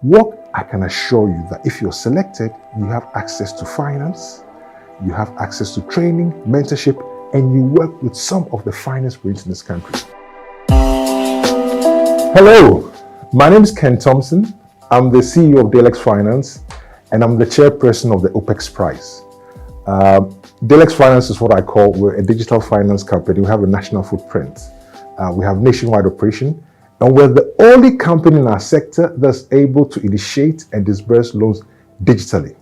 What I can assure you that if you're selected, you have access to finance, you have access to training, mentorship, and you work with some of the finest brains in this country. Hello, my name is Ken Thompson. I'm the CEO of Dalex Finance, and I'm the chairperson of the Opex Prize. Dalex Finance is what I call, we're a digital finance company. We have a national footprint. We have nationwide operation, and we're the only company in our sector that's able to initiate and disburse loans digitally.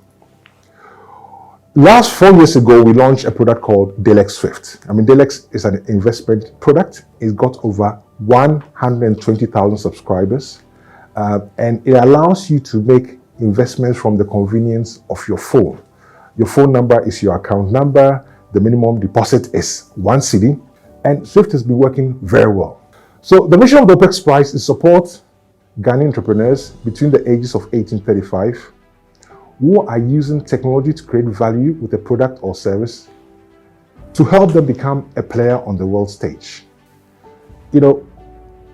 Last 4 years ago, we launched a product called Dalex Swift. Dalex is an investment product. It's got over 120,000 subscribers, and it allows you to make investments from the convenience of your phone. Your phone number is your account number. The minimum deposit is 1 cedi, and Swift has been working very well. So the mission of the Opex Prize is support Ghanaian entrepreneurs between the ages of 18 and 35 who are using technology to create value with a product or service to help them become a player on the world stage. You know,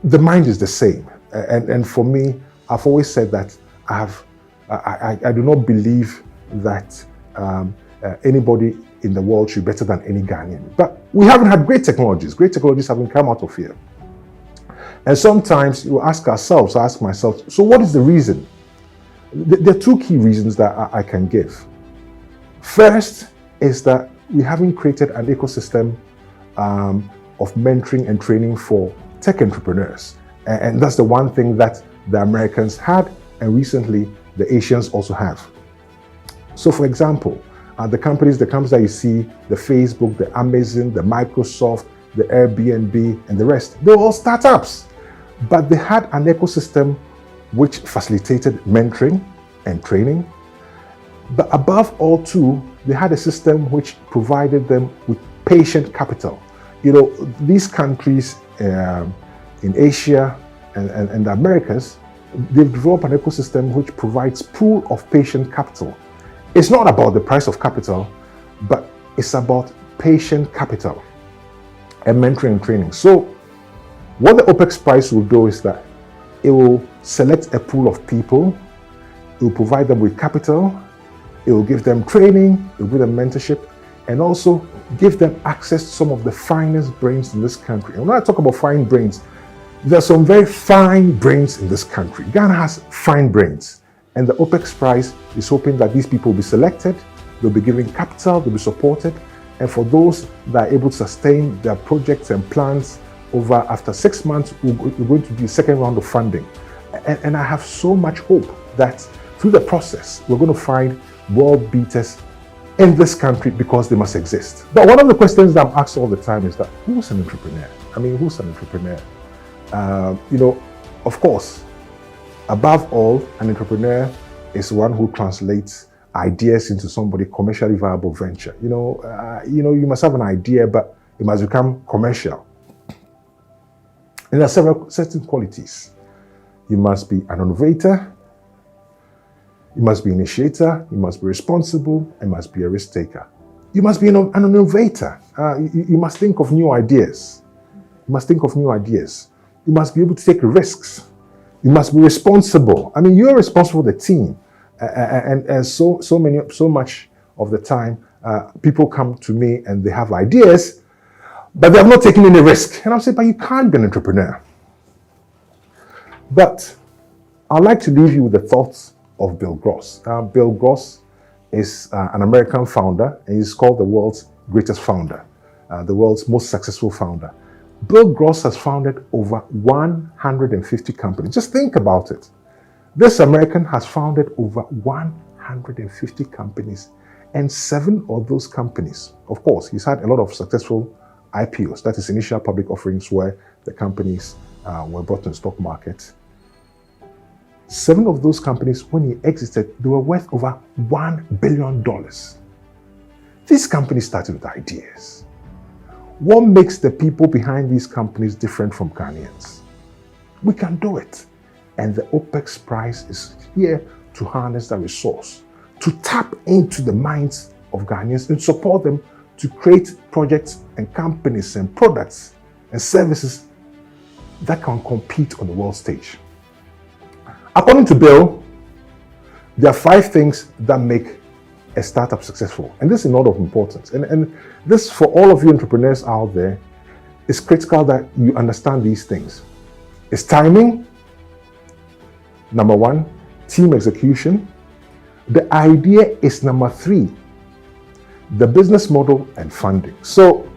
the mind is the same. And for me, I've always said that I do not believe that anybody in the world should be better than any Ghanaian. But we haven't had great technologies. Great technologies haven't come out of here. And sometimes you ask ourselves, I ask myself, so what is the reason? There are two key reasons that I can give. First is that we haven't created an ecosystem of mentoring and training for tech entrepreneurs. And that's the one thing that the Americans had, and recently the Asians also have. So for example, the companies that you see, the Facebook, the Amazon, the Microsoft, the Airbnb, and the rest, they're all startups. But they had an ecosystem which facilitated mentoring and training. But above all too, they had a system which provided them with patient capital. You know, these countries in Asia and the Americas, they've developed an ecosystem which provides pool of patient capital. It's not about the price of capital, but it's about patient capital and mentoring and training. So what the Opex Prize will do is that it will select a pool of people, it will provide them with capital, it will give them training, it will give them mentorship, and also give them access to some of the finest brains in this country. And when I talk about fine brains, there are some very fine brains in this country. Ghana has fine brains. And the Opex Prize is hoping that these people will be selected, they'll be given capital, they'll be supported, and for those that are able to sustain their projects and plans after 6 months, we're going to do a second round of funding. And I have so much hope that through the process, we're going to find world beaters in this country because they must exist. But one of the questions that I'm asked all the time is that, who's an entrepreneur? Who's an entrepreneur? Of course, above all, an entrepreneur is one who translates ideas into somebody commercially viable venture. You must have an idea, but it must become commercial. And there are certain qualities. You must be an innovator, you must be an initiator, you must be responsible, and you must be a risk taker. You must be an innovator. You must think of new ideas. You must think of new ideas. You must be able to take risks. You must be responsible. You're responsible for the team. And so much of the time, people come to me and they have ideas, but they have not taken any risk. And I'm saying, but you can't be an entrepreneur. But I'd like to leave you with the thoughts of Bill Gross. Bill Gross is an American founder, and he's called the world's greatest founder, the world's most successful founder. Bill Gross has founded over 150 companies. Just think about it. This American has founded over 150 companies, and 7 of those companies, of course, he's had a lot of successful IPOs, that is initial public offerings where the companies were brought to the stock market. 7 of those companies, when he exited, they were worth over $1 billion. These companies started with ideas. What makes the people behind these companies different from Ghanaians? We can do it. And the Opex Prize is here to harness that resource, to tap into the minds of Ghanaians and support them to create projects and companies and products and services that can compete on the world stage. According to Bill, There are 5 things that make a startup successful, and this is in order of importance. And this, for all of you entrepreneurs out there, is critical that you understand these things. It's timing, number 1, team execution. The idea is number 3, the business model and funding. So,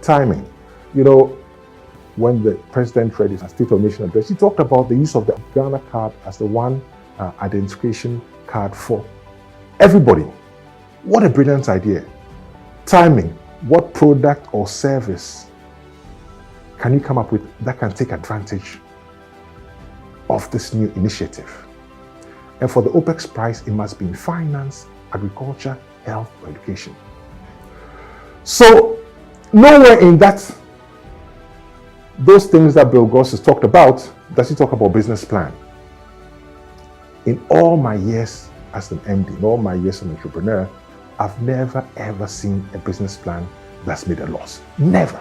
timing. You know, when the president read his State of the Nation address, he talked about the use of the Ghana card as the one identification card for everybody. What a brilliant idea. Timing. What product or service can you come up with that can take advantage of this new initiative? And for the Opex prize, it must be in finance, agriculture, health, or education. So, nowhere in those things that Bill Goss has talked about, does he talk about business plan. In all my years as an MD, in all my years as an entrepreneur, I've never ever seen a business plan that's made a loss. Never.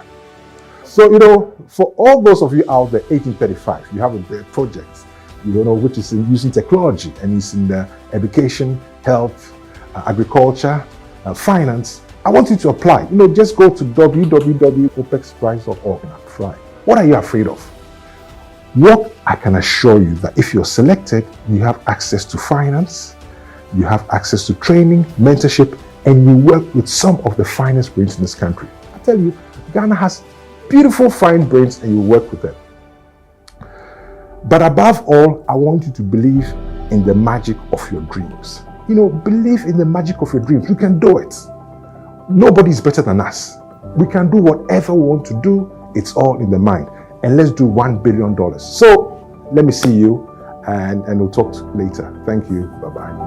So, you know, for all those of you out there, 1835, you have a project, you don't know, which is in using technology and is in the education, health, agriculture, finance. I want you to apply. You know, just go to www.opexprize.org and apply. What are you afraid of? What I can assure you that if you're selected, you have access to finance, you have access to training, mentorship, and you work with some of the finest brains in this country. I tell you, Ghana has beautiful, fine brains, and you work with them. But above all, I want you to believe in the magic of your dreams. You know, believe in the magic of your dreams. You can do it. Nobody is better than us. We can do whatever we want to do. It's all in the mind. And let's do $1 billion. So let me see you and we'll talk later. Thank you. Bye-bye.